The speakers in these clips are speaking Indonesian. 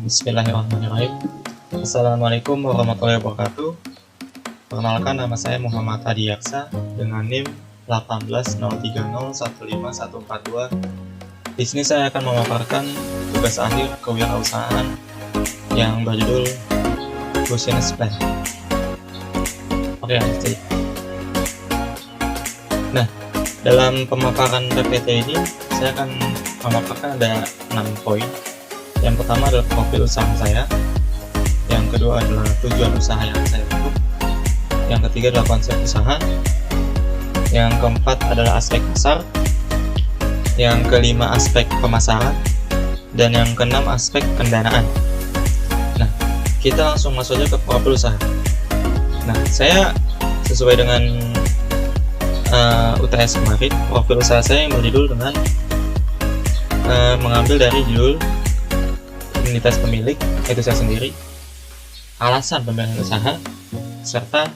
Bismillahirrahmanirrahim. Assalamualaikum warahmatullahi wabarakatuh. Perkenalkan, nama saya Muhammad Hadi Yaksa dengan NIM 18030151442. Di sini saya akan memaparkan tugas akhir kewirausahaan yang berjudul Business Plan. Oke, lanjut. Nah, dalam pemaparan PPT ini saya akan memaparkan ada 6 poin. Yang pertama adalah profil usaha saya, yang kedua adalah tujuan usaha yang saya bentuk, yang ketiga adalah konsep usaha, yang keempat adalah aspek pasar, yang kelima aspek pemasaran, dan yang keenam aspek pendanaan. Nah, kita langsung masuk aja ke profil usaha. Nah, saya sesuai dengan UTS kemarin, profil usaha saya yang berjudul dengan mengambil dari judul identitas pemilik, yaitu saya sendiri, alasan pemilihan usaha, serta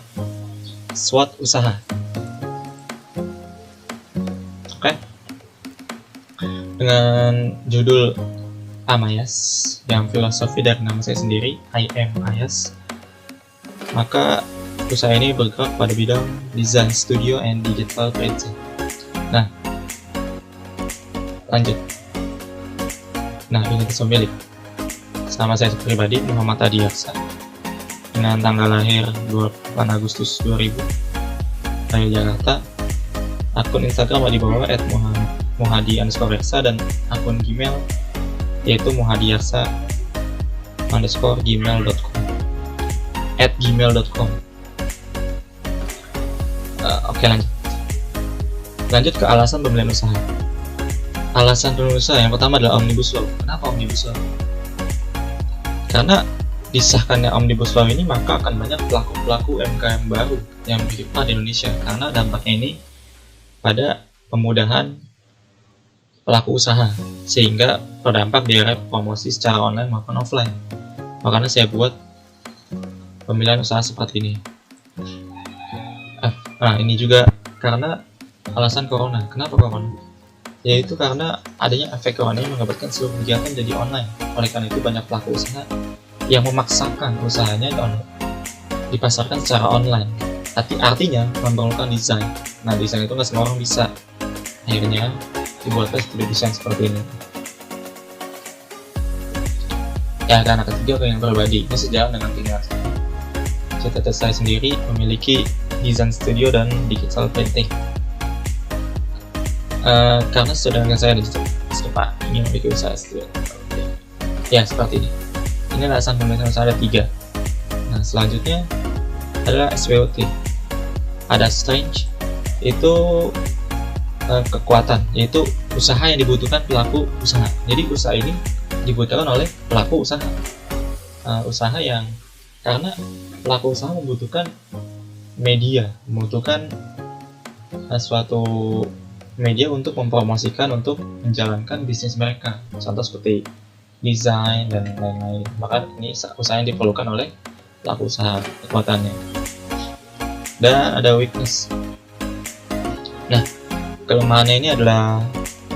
SWOT usaha. Oke. Dengan judul Amayas, yang filosofi dari nama saya sendiri, I am Ayas, maka usaha ini bergerak pada bidang design studio and digital printing. Nah, lanjut. Nah, identitas pemilik. Nama saya pribadi Muhammad Hadi Yaksa dengan tanggal lahir 28 Agustus 2000, dari Jakarta. Akun Instagram di bawah @muhadi_yaksa dan akun Gmail yaitu muhadiaksa_gmail.com. Oke, lanjut ke alasan pemilihan usaha. Alasan pemilihan usaha yang pertama adalah Omnibus Law. Kenapa Omnibus Law? Karena disahkannya Omnibus Law ini, maka akan banyak pelaku-pelaku UMKM baru yang berkembang di Indonesia, karena dampaknya ini pada pemudahan pelaku usaha, sehingga berdampak di area promosi secara online maupun offline. Makanya saya buat pemilihan usaha seperti ini. Nah, ini juga karena alasan corona. Kenapa corona? Yaitu karena adanya efek corona yang mengakibatkan seluruh kegiatan jadi online. Oleh karena itu, banyak pelaku usaha yang memaksakan usahanya dipasarkan secara online. Artinya memerlukan desain. Nah, desain itu nggak semua orang bisa. Akhirnya dibuatlah studio desain seperti ini. Ya, karena ketiga, yang pribadi ini sejalan dengan keinginan saya. Cita-cita saya sendiri memiliki desain studio dan digital printing. Karena sesuai dengan saya Pak ingin memiliki usaha studio. Ya, seperti ini. Ini alasan pemilihan usaha ada 3. Nah, selanjutnya adalah SWOT. Ada strength, itu kekuatan, yaitu usaha yang dibutuhkan pelaku usaha. Jadi usaha ini dibutuhkan oleh pelaku usaha. Usaha yang karena pelaku usaha membutuhkan media, membutuhkan suatu media untuk mempromosikan, untuk menjalankan bisnis mereka. Contoh seperti desain dan lain-lain. Maka ini usaha yang diperlukan oleh pelaku usaha, kekuatannya. Dan ada weakness. Nah, kelemahannya ini adalah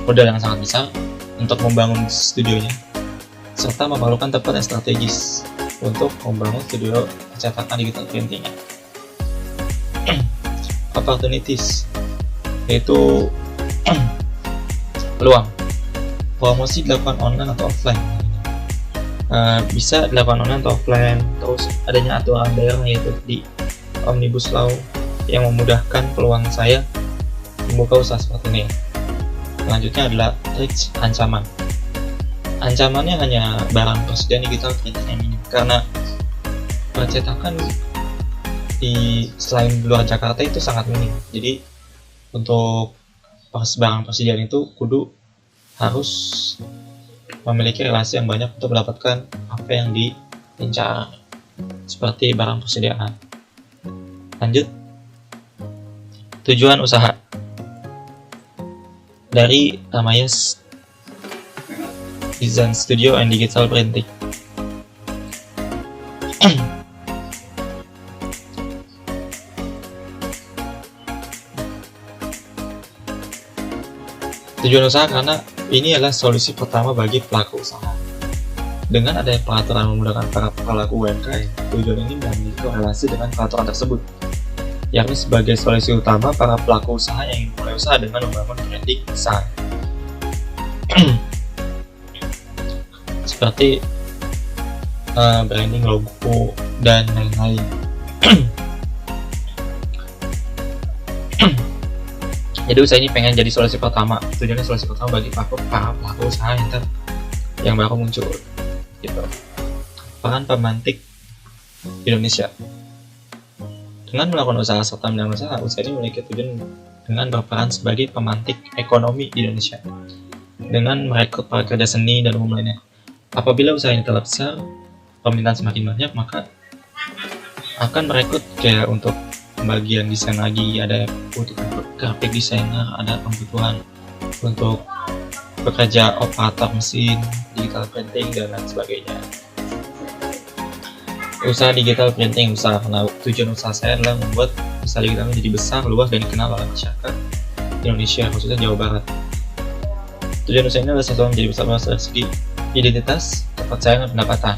modal yang sangat besar untuk membangun studionya, serta memerlukan tempat yang strategis untuk membangun studio percetakan digital printingnya. Opportunities, yaitu peluang. Promosi dilakukan online atau offline. Bisa dilakukan online atau offline. Terus adanya aturan daerah, yaitu di Omnibus Law, yang memudahkan peluang saya membuka usaha seperti ini. Selanjutnya adalah threats, ancaman. Ancamannya hanya barang persediaan digital printing yang minim, karena percetakan di selain luar Jakarta itu sangat minim. Jadi untuk barang persediaan itu kudu harus memiliki relasi yang banyak untuk mendapatkan apa yang diincar, seperti barang persediaan. Lanjut, tujuan usaha dari Amayas Design Studio and Digital Printing. Tujuan usaha karena Ini adalah solusi pertama bagi pelaku usaha. Dengan adanya peraturan memudahkan para pelaku UMKM, tujuan ini memiliki korelasi dengan peraturan tersebut, yakni sebagai solusi utama para pelaku usaha yang ingin mulai usaha dengan membangun branding usaha. Seperti branding logo dan lain-lain. Jadi usaha ini pengen jadi solusi pertama, tujuannya solusi pertama bagi para pelaku usaha yang baru muncul. Gitu. Peran pemantik Indonesia. Dengan melakukan usaha serta mendanaan usaha ini memiliki tujuan dengan berperan sebagai pemantik ekonomi di Indonesia dengan merekrut para kerja seni dan umum lainnya. Apabila usaha ini telah besar, permintaan semakin banyak, maka akan merekrut kayak untuk bagian desain lagi, ada untuk graphic designer, ada kebutuhan untuk bekerja operator mesin, digital printing, dan lain sebagainya. Usaha digital printing karena tujuan usaha saya adalah membuat usaha digital menjadi besar, luas, dan dikenal oleh masyarakat Indonesia, khususnya Jawa Barat. Tujuan usaha ini adalah sesuatu menjadi besar luas dari segi identitas, kepercayaan, dan pendapatan.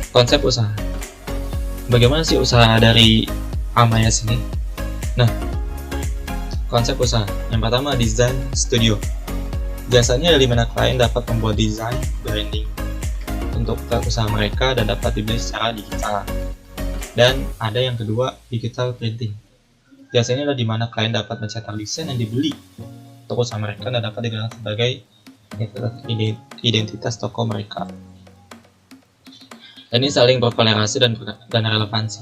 Konsep usaha. Bagaimana sih usaha dari Amayas ini? Nah, konsep usaha. Yang pertama, desain studio. Biasanya dari mana klien dapat membuat desain branding untuk usaha mereka dan dapat dibeli secara digital. Dan ada yang kedua, digital printing. Biasanya adalah di mana klien dapat mencetak desain yang dibeli untuk usaha mereka dan dapat dikenal sebagai identitas toko mereka. Dan ini saling berkorelasi dan relevansi.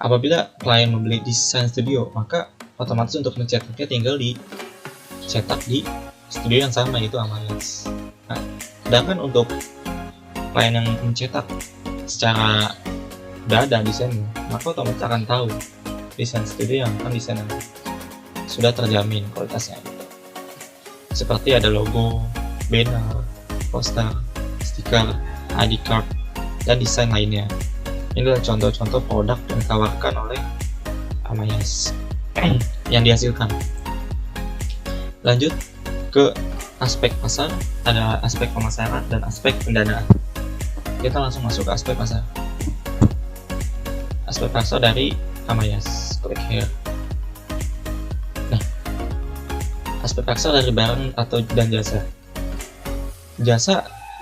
Apabila klien membeli desain studio, maka otomatis untuk mencetaknya tinggal dicetak di studio yang sama, yaitu Amayas. Nah, sedangkan untuk klien yang mencetak secara udah ada desainnya, maka otomatis akan tahu desain studio yang akan desain yang sudah terjamin kualitasnya. Seperti ada logo, banner, poster, stiker, ID card, dan desain lainnya. Ini adalah contoh-contoh produk yang ditawarkan oleh Amayas yang dihasilkan. Lanjut ke aspek pasar, ada aspek pemasaran dan aspek pendanaan. Kita langsung masuk ke aspek pasar. Aspek pasar dari Amayas, klik here. Nah, aspek pasar dari barang dan jasa.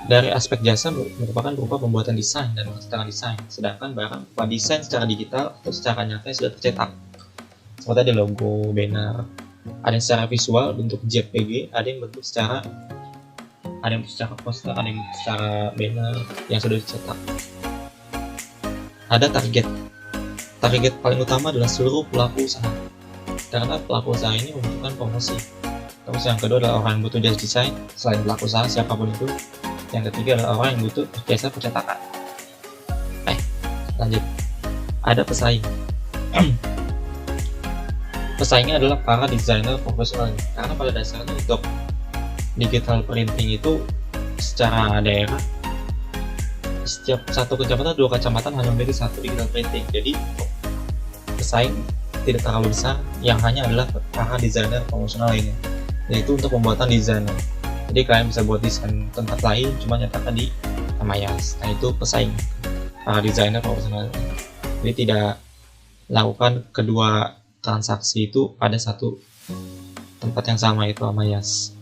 Dari aspek jasa merupakan berupa pembuatan desain dan pencetakan desain, sedangkan barang berupa desain secara digital atau secara nyata yang sudah tercetak. Seperti ada logo, banner, ada yang secara visual bentuk JPG, ada yang secara poster, ada yang secara banner yang sudah dicetak. Ada target paling utama adalah seluruh pelaku usaha, karena pelaku usaha ini membutuhkan promosi. Terus yang kedua adalah orang yang butuh jasa desain, selain pelaku usaha siapapun itu. Yang ketiga adalah orang yang butuh jasa percetakan. Lanjut. Ada pesaing. Pesaingnya adalah para desainer profesional, karena pada dasarnya untuk digital printing itu secara daerah, setiap satu kecamatan, 2 kecamatan hanya memiliki satu digital printing. Jadi pesaing tidak terlalu besar, yang hanya adalah para desainer profesional lainnya, yaitu untuk pembuatan desain. Jadi kalian bisa buat desain tempat lain, cuma nyatakan di Amayas. Nah, itu pesaing para desainer profesional. Jadi tidak lakukan kedua transaksi itu pada satu tempat yang sama, itu Amayas.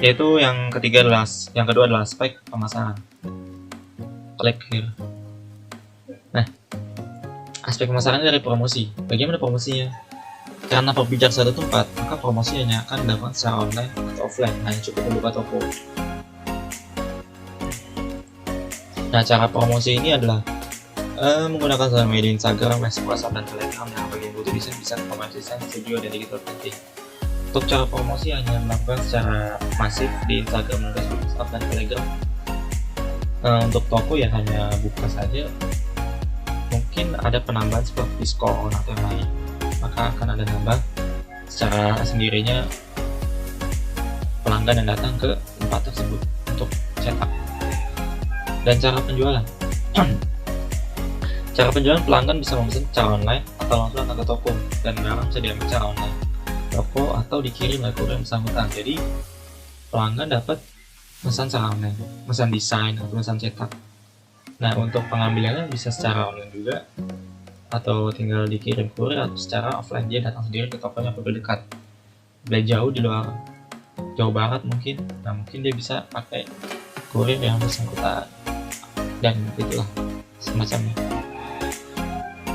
Yaitu yang kedua adalah aspek pemasaran. Klik here. Nah, aspek pemasaran dari promosi. Bagaimana promosinya? Karena berbicara satu tempat, maka promosi hanya akan dilakukan secara online atau offline, hanya cukup membuka toko. Nah, cara promosi ini adalah menggunakan sosial media Instagram, Facebook, WhatsApp, dan Telegram. Yang bagian butuh desain bisa promosi desain studio dan digital printing. Untuk cara promosi hanya dilakukan secara masif di Instagram, Facebook, WhatsApp, dan Telegram. Untuk toko ya hanya buka saja. Mungkin ada penambahan seperti diskon atau yang lain, maka akan ada nambah secara sendirinya pelanggan yang datang ke tempat tersebut untuk cetak. Dan cara penjualan. Cara penjualan, pelanggan bisa memesan secara online atau langsung datang ke toko, dan barang bisa diambil secara online, toko, atau dikirim oleh kurir yang bersangkutan. Jadi pelanggan dapat pesan secara online, pesan desain atau pesan cetak. Nah, untuk pengambilannya bisa secara online juga, atau tinggal dikirim kurir, atau secara offline dia datang sendiri ke tokonya apabila dekat. Bila jauh di luar Jawa Barat mungkin, nah mungkin dia bisa pakai kurir yang bersangkutan, dan itulah semacamnya.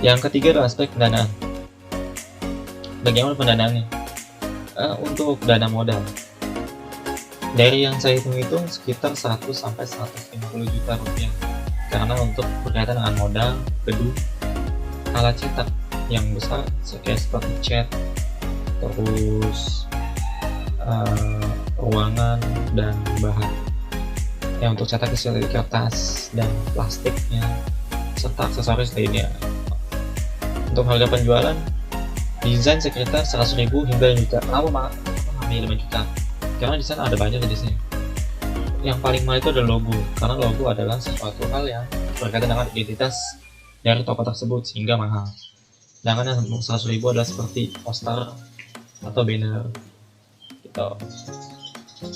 Yang ketiga adalah aspek pendanaan. Bagaimana pendanaannya? Untuk dana modal, dari yang saya hitung-hitung sekitar 100 sampai 150 juta rupiah, karena untuk berkaitan dengan modal, gedung, alat cetak yang besar seperti cat, terus ruangan dan bahan. Yang untuk cetak seperti kertas dan plastiknya, serta aksesoris lainnya. Untuk harga penjualan, desain sekitar 100.000 hingga 5 juta. Kenapa 5 juta? Karena di sana ada banyak jenisnya. Yang paling mahal itu adalah logo, karena logo adalah sesuatu hal yang berkaitan dengan identitas dari toko tersebut sehingga mahal. Sedangkan yang 100.000 adalah seperti poster atau banner gitu.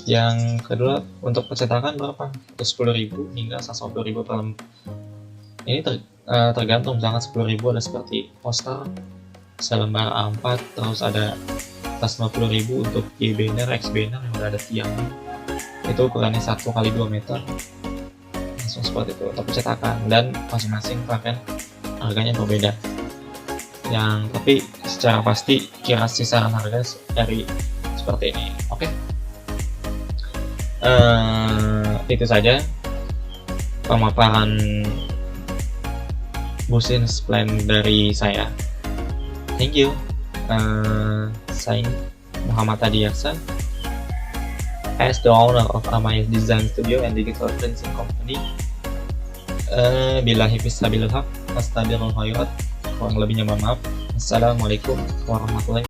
Yang kedua, untuk percetakan berapa? 10.000 hingga 150.000 per lembar. Ini tergantung, misalkan 10.000 ada seperti poster selembar A4, terus ada 150.000 untuk Y banner, X banner yang udah ada tiangnya, itu ukurannya 1x2 meter, langsung seperti itu untuk percetakan, dan masing-masing varian harganya berbeda. Yang tapi secara pasti kisaran harga dari seperti ini. Oke. Itu saja pemaparan business plan dari saya. Thank you. Saya Muhammad Adiaksa, as the owner of Amayas Design Studio and Digital Printing Company. Billahi fisabilil haq, astaghfirul khairat. Kurang lebihnya mohon maaf. Assalamualaikum warahmatullahi wabarakatuh.